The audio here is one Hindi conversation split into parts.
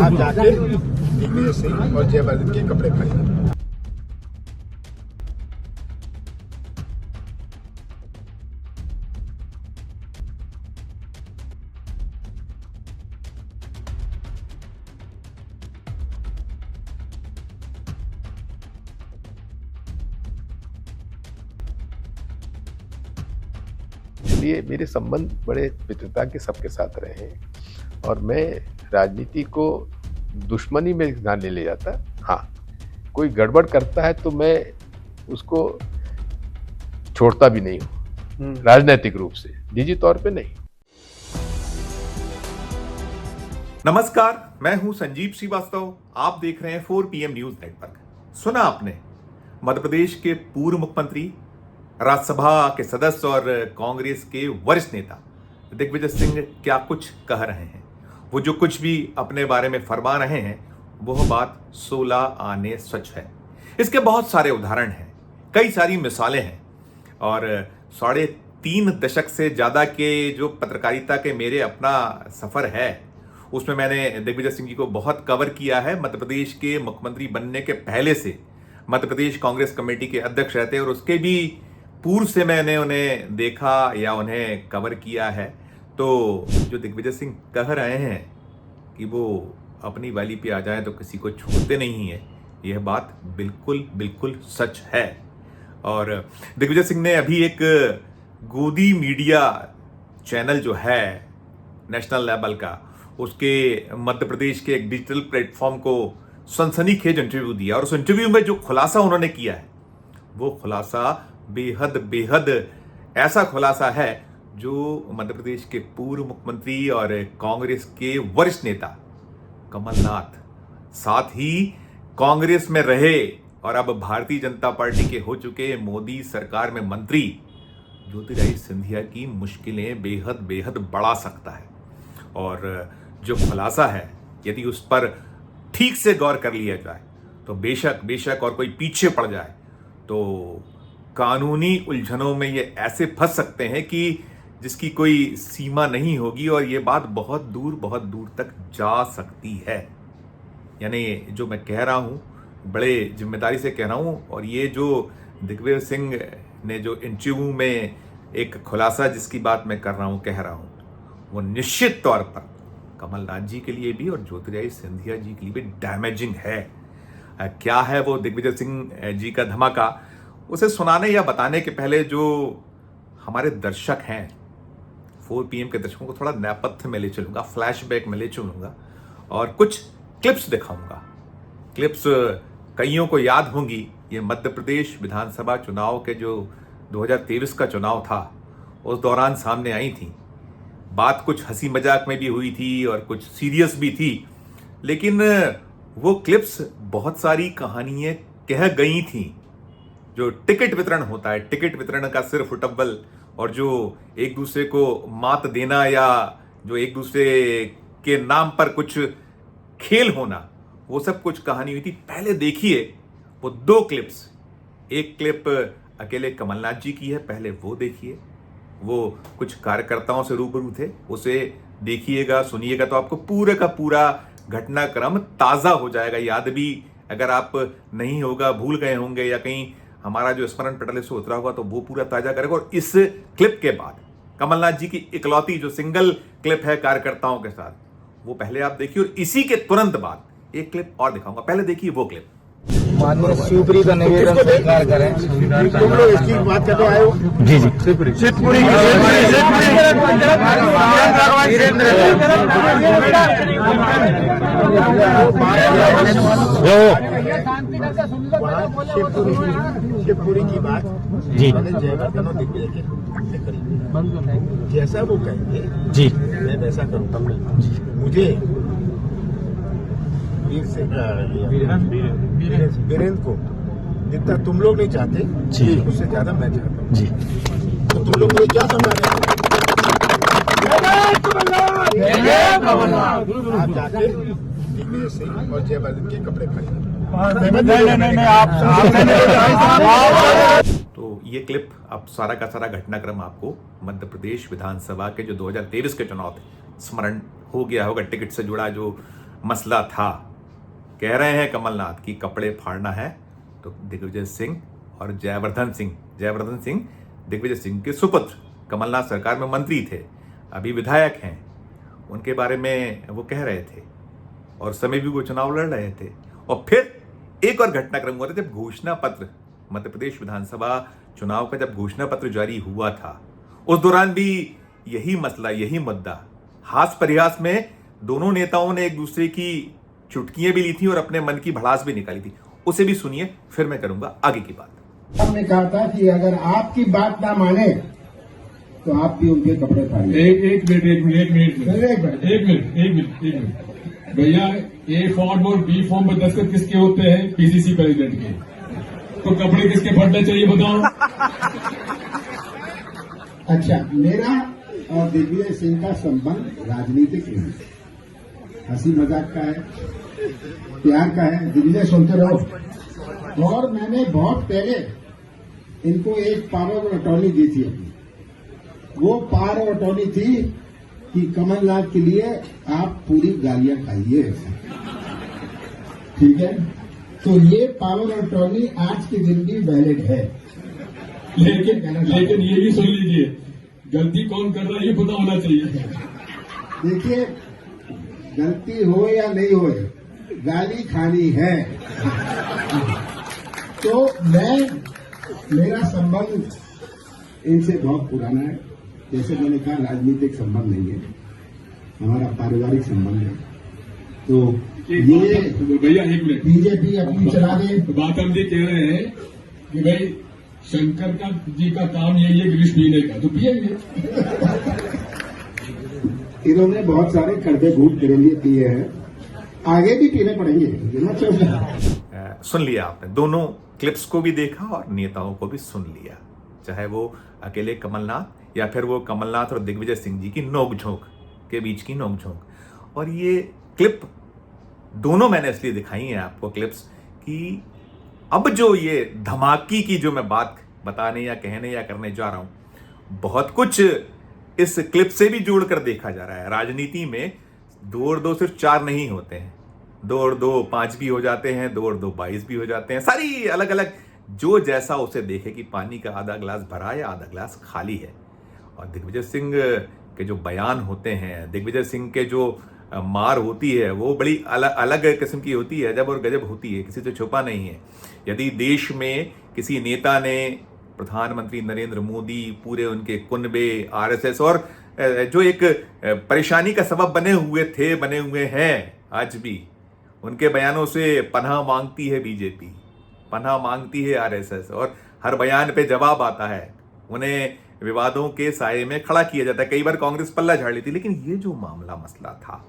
आप जाके दिग्विजय सिंह और जय बर्दन के कपड़े खरीदें। इसलिए मेरे संबंध बड़े मित्रता के सबके साथ रहे हैं और मैं राजनीति को दुश्मनी में ना ले जाता। हाँ, कोई गड़बड़ करता है तो मैं उसको छोड़ता भी नहीं हूँ, राजनीतिक रूप से, निजी तौर पे नहीं। नमस्कार, मैं हूं संजीव श्रीवास्तव। आप देख रहे हैं 4 PM न्यूज नेटवर्क। सुना आपने, मध्य प्रदेश के पूर्व मुख्यमंत्री, राज्यसभा के सदस्य और कांग्रेस के वरिष्ठ नेता दिग्विजय सिंह क्या कुछ कह रहे हैं। वो जो कुछ भी अपने बारे में फरमा रहे हैं वह बात 16 आने सच है। इसके बहुत सारे उदाहरण हैं, कई सारी मिसालें हैं और 3.5 दशक से ज्यादा के जो पत्रकारिता के मेरे अपना सफर है उसमें मैंने दिग्विजय सिंह जी को बहुत कवर किया है। मध्य प्रदेश के मुख्यमंत्री बनने के पहले से मध्य प्रदेश कांग्रेस कमेटी के अध्यक्ष रहते और उसके भी पूर्व से मैंने उन्हें देखा या उन्हें कवर किया है। तो जो दिग्विजय सिंह कह रहे हैं कि वो अपनी वाली पे आ जाए तो किसी को छोड़ते नहीं है, यह बात बिल्कुल बिल्कुल सच है। और दिग्विजय सिंह ने अभी एक गोदी मीडिया चैनल जो है नेशनल लेवल का, उसके मध्य प्रदेश के एक डिजिटल प्लेटफॉर्म को सनसनीखेज इंटरव्यू दिया और उस इंटरव्यू में जो खुलासा उन्होंने किया है वो खुलासा बेहद बेहद ऐसा खुलासा है जो मध्य प्रदेश के पूर्व मुख्यमंत्री और कांग्रेस के वरिष्ठ नेता कमलनाथ, साथ ही कांग्रेस में रहे और अब भारतीय जनता पार्टी के हो चुके मोदी सरकार में मंत्री ज्योतिरादित्य सिंधिया की मुश्किलें बेहद बेहद बढ़ा सकता है। और जो खुलासा है यदि उस पर ठीक से गौर कर लिया जाए तो बेशक और कोई पीछे पड़ जाए तो कानूनी उलझनों में ये ऐसे फंस सकते हैं कि जिसकी कोई सीमा नहीं होगी और ये बात बहुत दूर तक जा सकती है। यानी जो मैं कह रहा हूँ बड़े जिम्मेदारी से कह रहा हूँ। और ये जो दिग्विजय सिंह ने जो इंटरव्यू में एक खुलासा जिसकी बात मैं कर रहा हूँ कह रहा हूँ वो निश्चित तौर पर कमलनाथ जी के लिए भी और ज्योतिरादित्य सिंधिया जी के लिए भी डैमेजिंग है। क्या है वो दिग्विजय सिंह जी का धमाका, उसे सुनाने या बताने के पहले जो हमारे दर्शक हैं 4 PM के दर्शकों को थोड़ा नेपथ्य में ले चलूंगा, फ्लैशबैक में ले चलूंगा और कुछ क्लिप्स दिखाऊंगा। क्लिप्स कईयों को याद होंगी, ये मध्य प्रदेश विधानसभा चुनाव के जो 2023 का चुनाव था उस दौरान सामने आई थी। बात कुछ हंसी मजाक में भी हुई थी और कुछ सीरियस भी थी, लेकिन वो क्लिप्स बहुत सारी कहानियां कह गई थी। जो टिकट वितरण होता है, टिकट वितरण का सिर्फ फुटबल और जो एक दूसरे को मात देना या जो एक दूसरे के नाम पर कुछ खेल होना, वो सब कुछ कहानी हुई थी। पहले देखिए वो 2 क्लिप्स। एक क्लिप अकेले कमलनाथ जी की है, पहले वो देखिए। वो कुछ कार्यकर्ताओं से रूबरू थे, उसे देखिएगा, सुनिएगा तो आपको पूरा का पूरा घटनाक्रम ताजा हो जाएगा। याद भी अगर आप नहीं होगा, भूल गए होंगे या कहीं हमारा जो स्मरण पटल से उतरा होगा तो वो पूरा ताजा करेगा। और इस क्लिप के बाद कमलनाथ जी की इकलौती जो सिंगल क्लिप है कार्यकर्ताओं के साथ, वो पहले आप देखिए और इसी के तुरंत बाद एक क्लिप और दिखाऊंगा। पहले देखिए वो क्लिप। माननीय शिवपुरी का निवेदन स्वीकार करें। तुम लोग इसकी बात करने आए हो? जी शिवपुरी शिवपुरी की बात जी मैंने जयवर्धन और दिग्विजय के कपड़े खरीदे। जैसा वो कहेंगे जी मैं वैसा करूँगा। मुझे वीरेंद्र को जितना तुम लोग नहीं चाहते जी उससे ज्यादा मैं चाहता हूँ। जी तो तुम लोग मुझे क्या समझा रहे हो? आप जाके दिग्विजय सिंह और जय बर्दन के कपड़े खरीदें। तो ये क्लिप अब सारा का सारा घटनाक्रम आपको मध्य प्रदेश विधानसभा के जो 2023 के चुनाव थे स्मरण हो गया होगा। टिकट से जुड़ा जो मसला था। कह रहे हैं कमलनाथ की कपड़े फाड़ना है तो दिग्विजय सिंह और जयवर्धन सिंह दिग्विजय सिंह के सुपुत्र, कमलनाथ सरकार में मंत्री थे, अभी विधायक हैं, उनके बारे में वो कह रहे थे और समय भी वो चुनाव लड़ रहे थे। और फिर एक और घटनाक्रम हुआ था जब घोषणा पत्र, मध्य प्रदेश विधानसभा चुनाव का जब घोषणा पत्र जारी हुआ था, उस दौरान भी यही मसला, यही मुद्दा, हास परिहास में दोनों नेताओं ने एक दूसरे की चुटकियां भी ली थी और अपने मन की भड़ास भी निकाली थी। उसे भी सुनिए, फिर मैं करूंगा आगे की बात। हमने कहा था कि अगर आपकी बात ना माने तो आप भी उनके कपड़े फाड़िए। एक मिनट भैया, ए फॉर्म और बी फॉर्म में दस्तखत किसके होते हैं? पीसीसी प्रेसिडेंट के। तो कपड़े किसके फटने चाहिए बताओ? अच्छा, मेरा और दिग्विजय सिंह का संबंध राजनीतिक नहीं है, हंसी मजाक का है, प्यार का है। दिग्विजय सुनते रहो। और मैंने बहुत पहले इनको एक पावर ऑफ अटॉर्नी दी थी अपनी। वो पावर ऑफ अटॉर्नी थी कि कमलनाथ के लिए आप पूरी गालियां खाइए, ठीक है? तो ये पावर ऑफ अटॉर्नी आज के दिन भी वैलिड है। लेकिन ये भी सुन लीजिए, गलती कौन कर रहा है ये पता होना चाहिए। देखिए, गलती हो या नहीं हो, गाली खानी है। तो मेरा संबंध इनसे बहुत पुराना है। जैसे मैंने कहा, राजनीतिक संबंध नहीं है, हमारा पारिवारिक संबंध है। तो ये भैया एक मिनट, बीजेपी अपनी चला दे। बात हम ये कह रहे हैं कि भाई शंकर का जी का काम यही है विष पीने का, तो पिएंगे। इन्होंने बहुत सारे कड़वे घूट मेरे लिए पिए हैं, आगे भी पीने पड़ेंगे। सुन लिया आपने, दोनों क्लिप्स को भी देखा और नेताओं को भी सुन लिया, चाहे वो अकेले कमलनाथ या फिर वो कमलनाथ और दिग्विजय सिंह जी की नोकझोंक के बीच की नोकझोंक। और ये क्लिप दोनों मैंने इसलिए दिखाई हैं आपको क्लिप्स कि अब जो ये धमाकी की जो मैं बात बताने या कहने या करने जा रहा हूं, बहुत कुछ इस क्लिप से भी जोड़कर देखा जा रहा है। राजनीति में 2 और 2 सिर्फ 4 नहीं होते हैं, 2 और 2 5 भी हो जाते हैं, 2 और 2 22 भी हो जाते हैं। सारी अलग अलग, जो जैसा उसे देखे कि पानी का आधा गिलास भरा है या आधा गिलास खाली है। और दिग्विजय सिंह के जो बयान होते हैं, दिग्विजय सिंह के जो मार होती है, वो बड़ी अलग किस्म की होती है, अजब और गजब होती है, किसी से छुपा नहीं है। यदि देश में किसी नेता ने प्रधानमंत्री नरेंद्र मोदी, पूरे उनके कुनबे, आरएसएस और जो एक परेशानी का सबब बने हुए हैं आज भी, उनके बयानों से पनाह मांगती है बीजेपी, पनाह मांगती है आरएसएस, और हर बयान पे जवाब आता है, उन्हें विवादों के साये में खड़ा किया जाता है। कई बार कांग्रेस पल्ला झाड़ लेती, लेकिन ये जो मसला था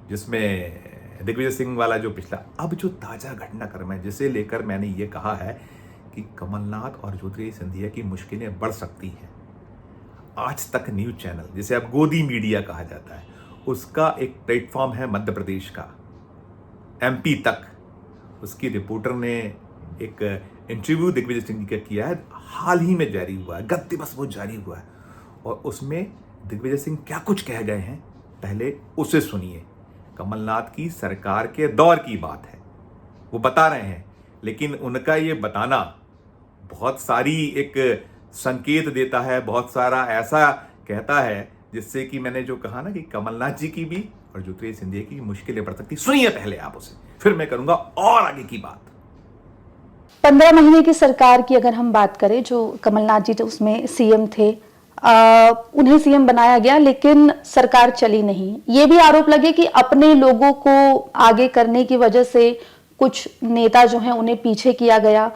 जिसमें दिग्विजय सिंह वाला जो पिछला, अब जो ताजा घटनाक्रम है जिसे लेकर मैंने ये कहा है कि कमलनाथ और ज्योतिरादित्य सिंधिया की मुश्किलें बढ़ सकती हैं। आज तक न्यूज चैनल, जिसे अब गोदी मीडिया कहा जाता है, उसका एक प्लेटफॉर्म है मध्य प्रदेश का, एमपी तक। उसकी रिपोर्टर ने एक इंटरव्यू दिग्विजय सिंह का किया है, हाल ही में जारी हुआ है, गत दिवस वो जारी हुआ है, और उसमें दिग्विजय सिंह क्या कुछ कह गए हैं, पहले उसे सुनिए। कमलनाथ की सरकार के दौर की बात है, वो बता रहे हैं, लेकिन उनका ये बताना बहुत सारी एक संकेत देता है, बहुत सारा ऐसा कहता है जिससे कि मैंने जो कहा ना कि कमलनाथ जी की भी और ज्योतिरादित्य सिंधिया की मुश्किलें बढ़ सकती। सुनिए पहले आप उसे, फिर मैं करूंगा और आगे की बात। 15 महीने की सरकार की अगर हम बात करें, जो कमलनाथ जी तो उसमें सीएम थे, उन्हें सीएम बनाया गया, लेकिन सरकार चली नहीं। ये भी आरोप लगे कि अपने लोगों को आगे करने की वजह से कुछ नेता जो हैं उन्हें पीछे किया गया।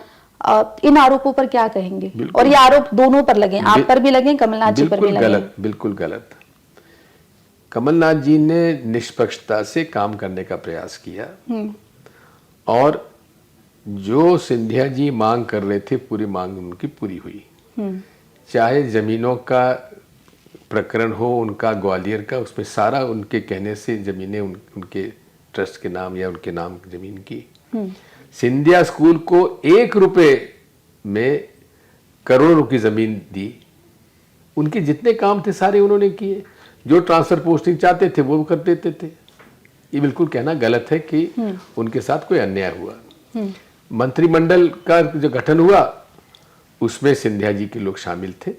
इन आरोपों पर क्या कहेंगे? और ये आरोप दोनों पर लगे, आप पर भी लगे, कमलनाथ जी पर भी लगे। बिल्कुल गलत। कमलनाथ जी ने निष्पक्षता से काम करने का प्रयास किया, और जो सिंधिया जी मांग कर रहे थे, पूरी मांग उनकी पूरी हुई। चाहे जमीनों का प्रकरण हो, उनका ग्वालियर का, उसमें सारा उनके कहने से जमीनें उनके ट्रस्ट के नाम या उनके नाम की जमीन की। सिंधिया स्कूल को 1 रुपए में करोड़ों की जमीन दी। उनके जितने काम थे सारे उन्होंने किए। जो ट्रांसफर पोस्टिंग चाहते थे वो कर देते थे। ये बिल्कुल कहना गलत है कि उनके साथ कोई अन्याय हुआ। मंत्रिमंडल का जो गठन हुआ उसमें सिंधिया जी के लोग शामिल थे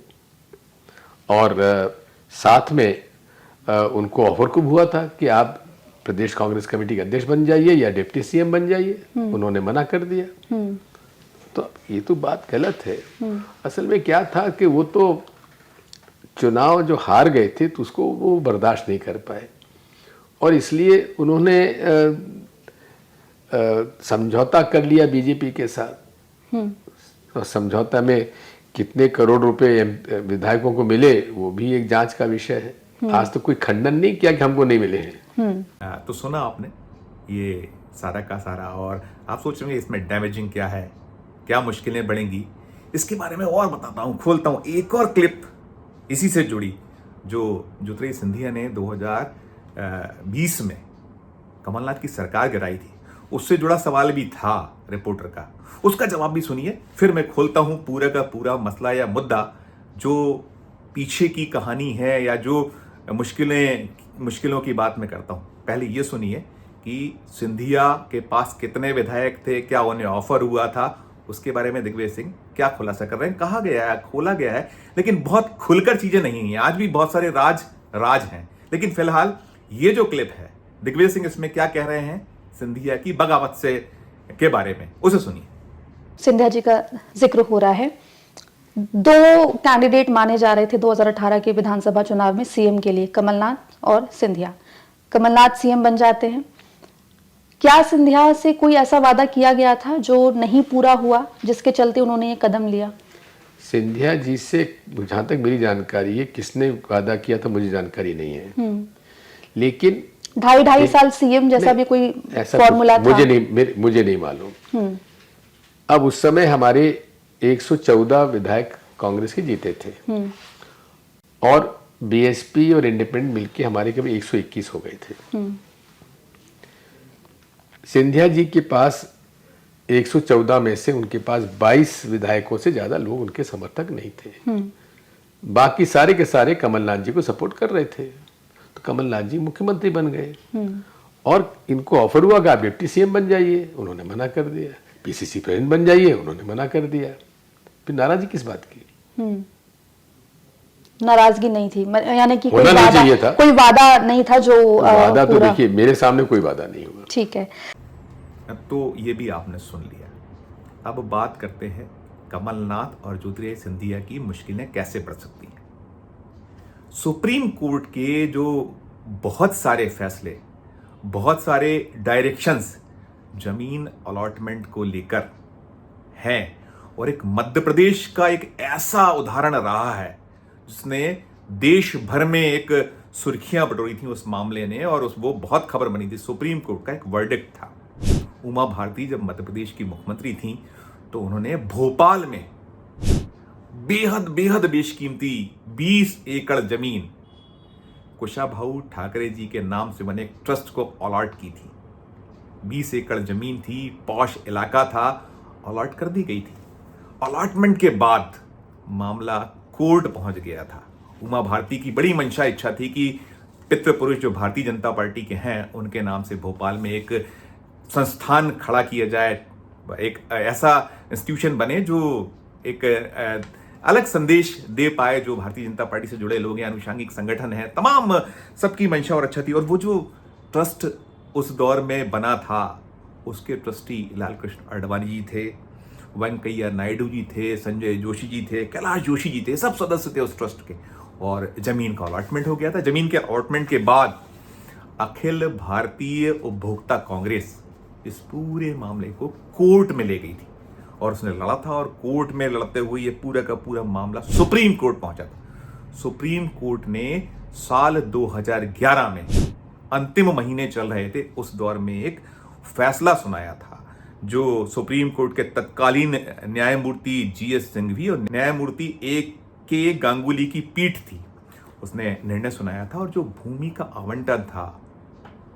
और साथ में उनको ऑफर खूब हुआ था कि आप प्रदेश कांग्रेस कमेटी के अध्यक्ष बन जाइए या डिप्टी सीएम बन जाइए। उन्होंने मना कर दिया। तो ये तो बात गलत है। असल में क्या था कि वो तो चुनाव जो हार गए थे तो उसको वो बर्दाश्त नहीं कर पाए और इसलिए उन्होंने समझौता कर लिया बीजेपी के साथ। और समझौता में कितने करोड़ रुपए विधायकों को मिले वो भी एक जांच का विषय है। आज तो कोई खंडन नहीं किया कि हमको नहीं मिले हैं। तो सुना आपने ये सारा का सारा, और आप सोच रहे हैं इसमें डैमेजिंग क्या है, क्या मुश्किलें बढ़ेंगी, इसके बारे में और बताता हूं, खोलता हूं एक और क्लिप इसी से जुड़ी जो ज्योतिरादित्य सिंधिया ने 2020 में कमलनाथ की सरकार गिराई थी, उससे जुड़ा सवाल भी था रिपोर्टर का, उसका जवाब भी सुनिए। फिर मैं खोलता हूं पूरा का पूरा मसला या मुद्दा जो पीछे की कहानी है या जो मुश्किलों की बात मैं करता हूं। पहले ये सुनिए कि सिंधिया के पास कितने विधायक थे, क्या उन्हें ऑफर हुआ था, उसके बारे में दिग्विजय सिंह क्या खुलासा कर रहे हैं। कहा गया है, खोला गया है, लेकिन बहुत खुलकर चीजें नहीं है। आज भी बहुत सारे राज हैं, लेकिन फिलहाल ये जो क्लिप है दिग्विजय सिंह इसमें क्या कह रहे हैं सिंधिया की बगावत से के बारे में, उसे सुनिए। सिंधिया जी का जिक्र हो रहा है। दो कैंडिडेट माने जा रहे थे 2018 के विधानसभा चुनाव में सीएम के लिए, कमलनाथ और सिंधिया। कमलनाथ सीएम बन जाते हैं। क्या सिंधिया से कोई ऐसा वादा किया गया था जो नहीं पूरा हुआ जिसके चलते उन्होंने ये कदम लिया? सिंधिया जी से जहां तक मेरी जानकारी है, किसने वादा किया था मुझे जानकारी नहीं है, लेकिन ढाई साल सीएम जैसा भी कोई फॉर्मूला था मुझे नहीं मालूम। अब उस समय हमारे 114 विधायक कांग्रेस के जीते थे और बीएसपी और इंडिपेंडेंट मिलके हमारे कभी 121 हो गए थे। सिंधिया जी के पास 114 में से उनके पास 22 विधायकों से ज्यादा लोग उनके समर्थक नहीं थे। बाकी सारे के सारे कमलनाथ जी को सपोर्ट कर रहे थे। तो कमलनाथ जी मुख्यमंत्री बन गए और इनको ऑफर हुआ कि आप डिप्टी सीएम बन जाइए, उन्होंने मना कर दिया। पीसीसी प्रेसिडेंट बन जाइए, उन्होंने मना कर दिया। फिर नाराजगी किस बात की? नाराजगी नहीं थी, यानी कि कोई वादा नहीं था जो वादा तो देखिए मेरे सामने कोई वादा नहीं हुआ। ठीक है, तो ये भी आपने सुन लिया। अब बात करते हैं कमलनाथ और ज्योतिरादित्य सिंधिया की मुश्किलें कैसे बढ़ सकती हैं। सुप्रीम कोर्ट के जो बहुत सारे फैसले, बहुत सारे डायरेक्शंस जमीन अलॉटमेंट को लेकर हैं और एक मध्य प्रदेश का एक ऐसा उदाहरण रहा है जिसने देश भर में एक सुर्खियां बटोरी थी उस मामले ने, और वो बहुत खबर बनी थी। सुप्रीम कोर्ट का एक वर्डिक्ट था। उमा भारती जब मध्य प्रदेश की मुख्यमंत्री थी तो उन्होंने भोपाल में बेहद बेशकीमती 20 एकड़ जमीन कुशाभाऊ ठाकरे जी के नाम से बने एक ट्रस्ट को अलॉट की थी। 20 एकड़ जमीन थी, पॉश इलाका था, अलॉट कर दी गई थी। अलॉटमेंट के बाद मामला कोर्ट पहुंच गया था। उमा भारती की बड़ी मंशा इच्छा थी कि पितृपुरुष जो भारतीय जनता पार्टी के हैं उनके नाम से भोपाल में एक संस्थान खड़ा किया जाए, एक ऐसा इंस्टीट्यूशन बने जो एक अलग संदेश दे पाए, जो भारतीय जनता पार्टी से जुड़े लोग हैं, अनुषांगिक संगठन है, तमाम सबकी मंशा और अच्छा थी। और वो जो ट्रस्ट उस दौर में बना था उसके ट्रस्टी लालकृष्ण आडवाणी जी थे, वेंकैया नायडू जी थे, संजय जोशी जी थे, कैलाश जोशी जी थे, सब सदस्य थे उस ट्रस्ट के। और जमीन का अलॉटमेंट हो गया था। जमीन के अलॉटमेंट के बाद अखिल भारतीय उपभोक्ता कांग्रेस इस पूरे मामले को कोर्ट में ले गई थी और उसने लड़ा था, और कोर्ट में लड़ते हुए ये पूरा का पूरा मामला सुप्रीम कोर्ट पहुंचा था। सुप्रीम कोर्ट ने साल 2011 में अंतिम महीने चल रहे थे उस दौर में एक फैसला सुनाया था, जो सुप्रीम कोर्ट के तत्कालीन न्यायमूर्ति जीएस सिंघवी और न्यायमूर्ति के गांगुली की पीठ थी, उसने निर्णय सुनाया था। और जो भूमि का आवंटन था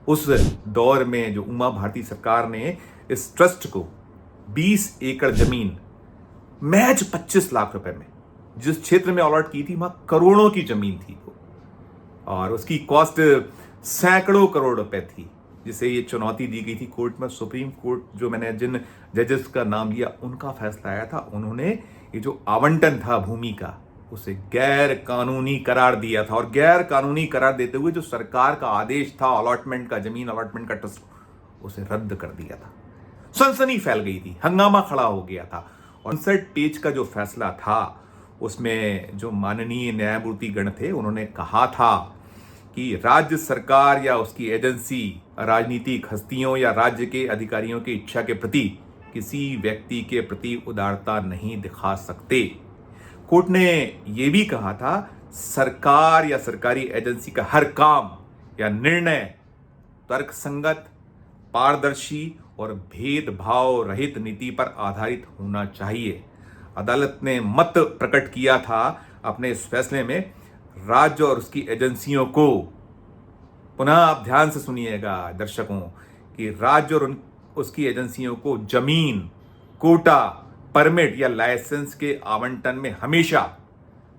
उस दौर में, जो उमा भारती सरकार ने इस ट्रस्ट को 20 एकड़ जमीन महज 25 लाख रुपए में जिस क्षेत्र में अलॉट की थी वहां करोड़ों की जमीन थी वो, और उसकी कॉस्ट सैकड़ों करोड़ रुपए थी, जिसे ये चुनौती दी गई थी कोर्ट में, सुप्रीम कोर्ट जो मैंने जिन जजेस का नाम लिया उनका फैसला आया था, उन्होंने ये जो आवंटन था भूमि का उसे गैर कानूनी करार दिया था। और गैर कानूनी करार देते हुए जो सरकार का आदेश था अलॉटमेंट का, जमीन अलॉटमेंट का ट्रस्ट, उसे रद्द कर दिया था। सनसनी फैल गई थी, हंगामा खड़ा हो गया था। और 59 पेज का जो फैसला था उसमें जो माननीय न्यायमूर्ति गण थे उन्होंने कहा था कि राज्य सरकार या उसकी एजेंसी राजनीतिक हस्तियों या राज्य के अधिकारियों की इच्छा के प्रति किसी व्यक्ति के प्रति उदारता नहीं दिखा सकते। कोर्ट ने यह भी कहा था सरकार या सरकारी एजेंसी का हर काम या निर्णय तर्कसंगत, पारदर्शी और भेदभाव रहित नीति पर आधारित होना चाहिए। अदालत ने मत प्रकट किया था अपने इस फैसले में राज्य और उसकी एजेंसियों को, पुनः आप ध्यान से सुनिएगा दर्शकों, कि राज्य और उसकी एजेंसियों को जमीन, कोटा, परमिट या लाइसेंस के आवंटन में हमेशा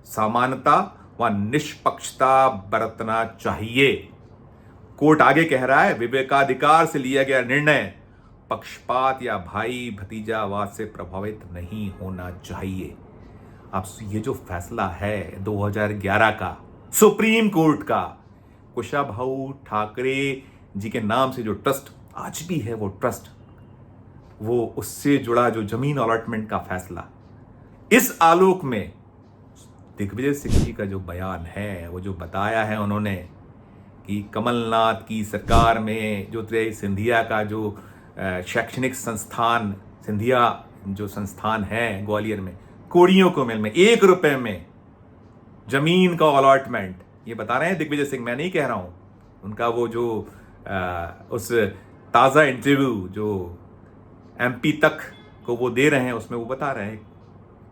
समानता व निष्पक्षता बरतना चाहिए। कोर्ट आगे कह रहा है विवेकाधिकार से लिया गया निर्णय पक्षपात या भाई भतीजावाद से प्रभावित नहीं होना चाहिए। अब ये जो फैसला है 2011 का सुप्रीम कोर्ट का, कुशाभाऊ ठाकरे जी के नाम से जो ट्रस्ट आज भी है, वो ट्रस्ट, वो उससे जुड़ा जो जमीन अलॉटमेंट का फैसला, इस आलोक में दिग्विजय सिंह जी का जो बयान है, वो जो बताया है उन्होंने कि कमलनाथ की सरकार में जो सिंधिया का जो शैक्षणिक संस्थान, सिंधिया जो संस्थान है ग्वालियर में, कोड़ियों को मिल में 1 रुपए में जमीन का अलॉटमेंट, ये बता रहे हैं दिग्विजय सिंह, मैं नहीं कह रहा हूं। उनका वो जो उस ताज़ा इंटरव्यू जो MP तक को वो दे रहे हैं उसमें वो बता रहे हैं,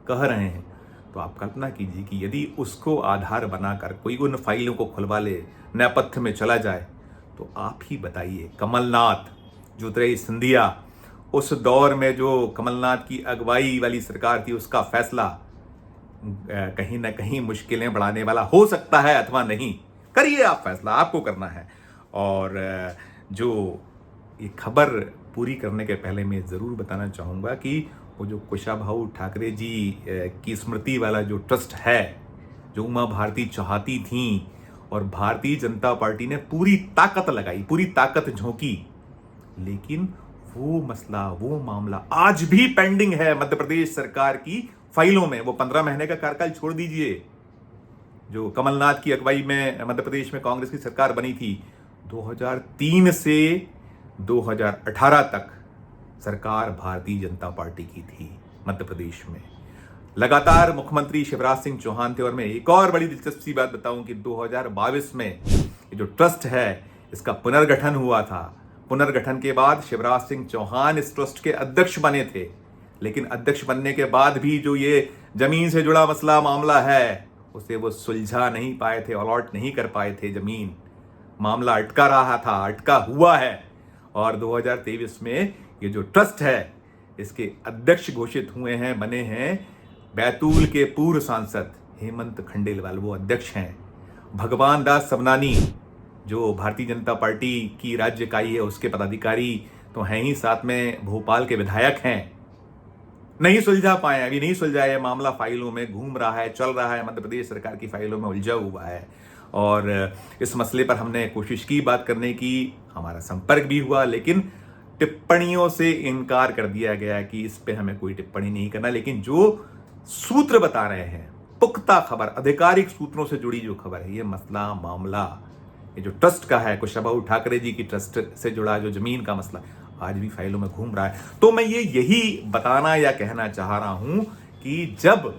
कह रहे हैं। तो आप कल्पना कीजिए कि यदि उसको आधार बनाकर कोई उन फाइलों को खुलवा ले, नेपथ्य में चला जाए, तो आप ही बताइए कमलनाथ, ज्योतिरादित्य सिंधिया, उस दौर में जो कमलनाथ की अगुवाई वाली सरकार थी, उसका फैसला कहीं ना कहीं मुश्किलें बढ़ाने वाला हो सकता है अथवा नहीं। करिए आप फैसला, आपको करना है। और जो ये खबर पूरी करने के पहले मैं ज़रूर बताना चाहूँगा कि वो जो कुशाभाऊ ठाकरे जी की स्मृति वाला जो ट्रस्ट है, जो उमा भारती चाहती थी और भारतीय जनता पार्टी ने पूरी ताकत लगाई, पूरी ताकत झोंकी, लेकिन वो मसला, वो मामला आज भी पेंडिंग है मध्य प्रदेश सरकार की फाइलों में। वो 15 महीने का कार्यकाल छोड़ दीजिए जो कमलनाथ की अगुवाई में मध्य प्रदेश में कांग्रेस की सरकार बनी थी, 2003 से 2018 तक सरकार भारतीय जनता पार्टी की थी मध्य प्रदेश में। लगातार मुख्यमंत्री शिवराज सिंह चौहान थे। और मैं एक और बड़ी दिलचस्प सी बात बताऊं कि 2022 में ये जो ट्रस्ट है इसका पुनर्गठन हुआ था। पुनर्गठन के बाद शिवराज सिंह चौहान इस ट्रस्ट के अध्यक्ष बने थे, लेकिन अध्यक्ष बनने के बाद भी जो ये जमीन से जुड़ा मसला मामला है उसे वो सुलझा नहीं पाए थे, अलॉट नहीं कर पाए थे। जमीन मामला अटका रहा था, अटका हुआ है। और 2023 में ये जो ट्रस्ट है इसके अध्यक्ष घोषित हुए हैं, बने हैं बैतूल के पूर्व सांसद हेमंत खंडेलवाल, वो अध्यक्ष हैं। भगवान दास सबनानी जो भारतीय जनता पार्टी की राज्य इकाई है उसके पदाधिकारी तो हैं ही, साथ में भोपाल के विधायक हैं। नहीं सुलझा पाए, अभी नहीं सुलझा है मामला, फाइलों में घूम रहा है, चल रहा है, मध्य प्रदेश सरकार की फाइलों में उलझा हुआ है। और इस मसले पर हमने कोशिश की बात करने की, हमारा संपर्क भी हुआ, लेकिन टिप्पणियों से इनकार कर दिया गया कि इस पे हमें कोई टिप्पणी नहीं करना। लेकिन जो सूत्र बता रहे हैं, पुख्ता खबर, आधिकारिक सूत्रों से जुड़ी जो खबर है, ये मसला मामला ये जो ट्रस्ट का है, कुशाभाऊ ठाकरे जी की ट्रस्ट से जुड़ा जो जमीन का मसला आज भी फाइलों में घूम रहा है। तो मैं यही बताना या कहना चाह रहा हूं कि जब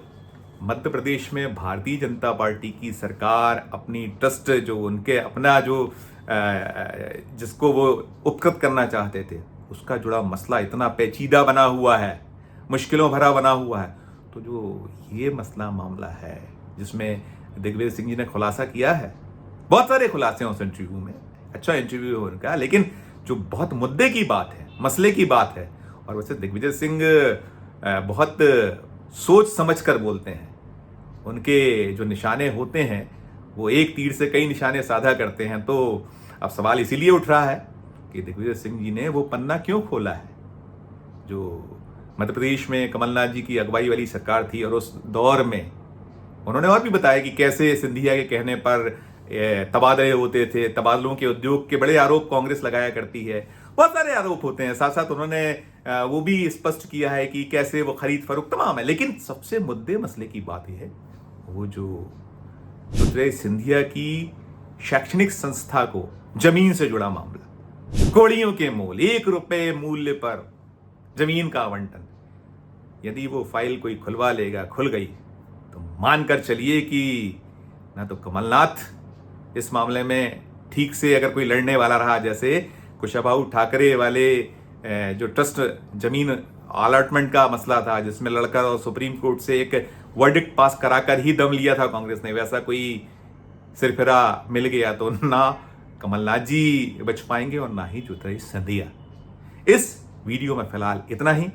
मध्य प्रदेश में भारतीय जनता पार्टी की सरकार अपनी ट्रस्ट जो उनके अपना जो जिसको वो उपकृत करना चाहते थे उसका जुड़ा मसला इतना पेचीदा बना हुआ है, मुश्किलों भरा बना हुआ है, तो जो ये मसला मामला है जिसमें दिग्विजय सिंह जी ने खुलासा किया है, बहुत सारे खुलासे हैं उस इंटरव्यू में, अच्छा इंटरव्यू है उनका, लेकिन जो बहुत मुद्दे की बात है, मसले की बात है, और वैसे दिग्विजय सिंह बहुत सोच समझ कर बोलते हैं। उनके जो निशाने होते हैं वो एक तीर से कई निशाने साधा करते हैं। तो अब सवाल इसीलिए उठ रहा है कि दिग्विजय सिंह जी ने वो पन्ना क्यों खोला है जो मध्य प्रदेश में कमलनाथ जी की अगुवाई वाली सरकार थी, और उस दौर में उन्होंने और भी बताया कि कैसे सिंधिया के कहने पर तबादले होते थे, तबादलों के उद्योग के बड़े आरोप कांग्रेस लगाया करती है, बहुत सारे आरोप होते हैं। साथ साथ उन्होंने वो भी स्पष्ट किया है कि कैसे वो खरीद फरोख्त तमाम है। लेकिन सबसे मुद्दे मसले की बात यह है वो जो रुद्रय सिंधिया की शैक्षणिक संस्था को जमीन से जुड़ा मामला, कौड़ियों के मोल, 1 रुपए मूल्य पर जमीन का आवंटन, यदि वो फाइल कोई खुलवा लेगा, खुल गई, तो मानकर चलिए कि ना तो कमलनाथ इस मामले में ठीक से अगर कोई लड़ने वाला रहा, जैसे कुशाभाऊ ठाकरे वाले जो ट्रस्ट जमीन अलॉटमेंट का मसला था जिसमें लड़कर और सुप्रीम कोर्ट से एक वर्डिक्ट पास कराकर ही दम लिया था कांग्रेस ने, वैसा कोई सिरफिरा मिल गया तो ना कमलनाथ जी बच पाएंगे और ना ही रुद्रय सिंधिया। इस वीडियो में फिलहाल इतना ही।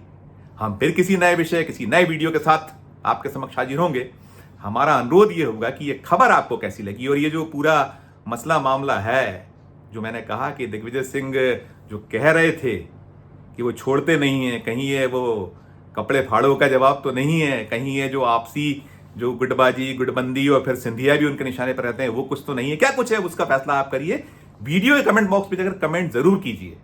हम फिर किसी नए विषय, किसी नए वीडियो के साथ आपके समक्ष हाजिर होंगे। हमारा अनुरोध ये होगा कि ये खबर आपको कैसी लगी, और ये जो पूरा मसला मामला है जो मैंने कहा कि दिग्विजय सिंह जो कह रहे थे कि वो छोड़ते नहीं हैं, कहीं ये वो कपड़े फाड़ों का जवाब तो नहीं है, कहीं ये जो आपसी जो गुटबाजी, गुटबंदी और फिर सिंधिया भी उनके निशाने पर रहते हैं, वो कुछ तो नहीं है। क्या कुछ है उसका फैसला आप करिए। वीडियो के कमेंट बॉक्स में जाकर कमेंट जरूर कीजिए।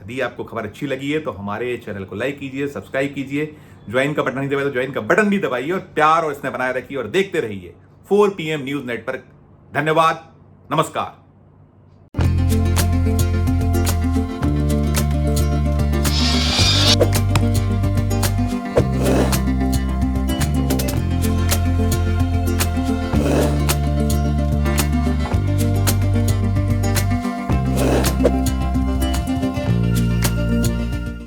यदि आपको खबर अच्छी लगी है तो हमारे चैनल को लाइक कीजिए, सब्सक्राइब कीजिए, ज्वाइन का बटन नहीं दबाया तो ज्वाइन का बटन भी दबाइए, और प्यार और स्नेह बनाए रखिए और देखते रहिए 4 PM न्यूज नेटवर्क। धन्यवाद, नमस्कार।